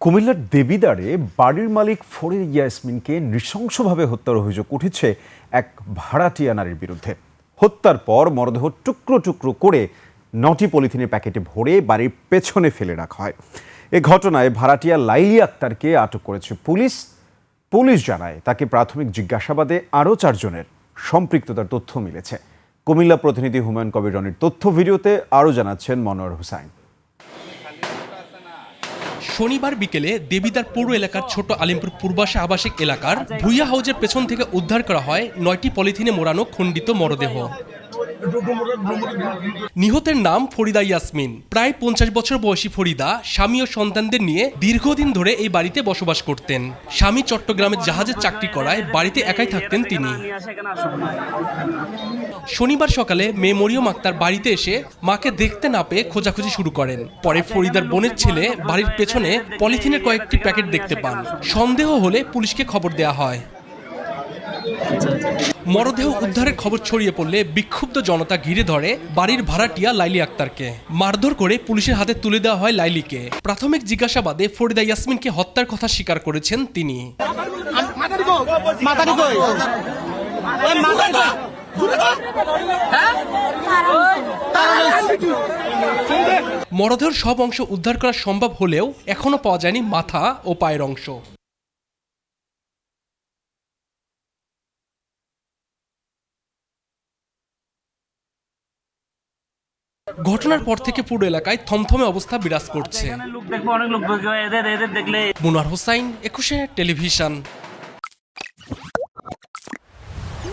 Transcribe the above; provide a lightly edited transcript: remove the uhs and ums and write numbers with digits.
কুমিল্লার দেবিদ্বারে বাড়ির মালিক ফরিদ ইয়াসমিনকে নৃশংসভাবে হত্যার অভিযোগ উঠেছে এক ভাড়াটিয়া নারীর বিরুদ্ধে। হত্যার পর মরদেহ টুকরো টুকরো করে 9টি পলিথিনের প্যাকেটে ভরে বাড়ির পেছনে ফেলে রাখা হয়। এ ঘটনায় ভাড়াটিয়া লাইলি আক্তারকে আটক করেছে পুলিশ। পুলিশ জানায় তাকে প্রাথমিক জিজ্ঞাসাবাদে আরও 4 জনের সম্পৃক্ততার তথ্য মিলেছে। কুমিল্লা প্রতিনিধি হুমায়ুন কবির রনির তথ্য ভিডিওতে আরও জানাচ্ছেন মনোয়ার হোসাইন। শনিবার বিকেলে দেবিদ্বার পৌর এলাকার ছোট আলিমপুর পূর্বাশা আবাসিক এলাকার ভুইয়া হাউজের পেছন থেকে উদ্ধার করা হয় 9টি পলিথিনে মোড়ানো খণ্ডিত মরদেহ। নিহতের নাম ফরিদা ইয়াসমিন। প্রায় 50 বছর বয়সী ফরিদা স্বামী ও সন্তানদের নিয়ে দীর্ঘদিন ধরে এই বাড়িতে বসবাস করতেন। স্বামী চট্টগ্রামের জাহাজের চাকরি করায় বাড়িতে একাই থাকতেন তিনি। শনিবার সকালে মেয়ে মরিয়ম আক্তার বাড়িতে এসে মাকে দেখতে না পেয়ে খোঁজাখুঁজি শুরু করেন। পরে ফরিদার বোনের ছেলে বাড়ির পেছনে পলিথিনের কয়েকটি প্যাকেট দেখতে পান। সন্দেহ হলে পুলিশকে খবর দেয়া হয়। মরদেহ উদ্ধারের খবর ছড়িয়ে পড়লে বিক্ষুব্ধ জনতা ঘিরে ধরে বাড়ির ভাড়াটিয়া লাইলি আক্তারকে। মারধর করে পুলিশের হাতে তুলে দেওয়া হয় লাইলিকে। প্রাথমিক জিজ্ঞাসাবাদে ফরিদা ইয়াসমিনকে হত্যার কথা স্বীকার করেছেন তিনি। মরদেহের সব অংশ উদ্ধার করা সম্ভব হলেও এখনো পাওয়া যায়নি মাথা ও পায়ের অংশ। ঘটনার পর থেকে পুরো এলাকায় থমথমে অবস্থা বিরাজ করছে। মনোয়ার হোসাইন, 21 টেলিভিশন।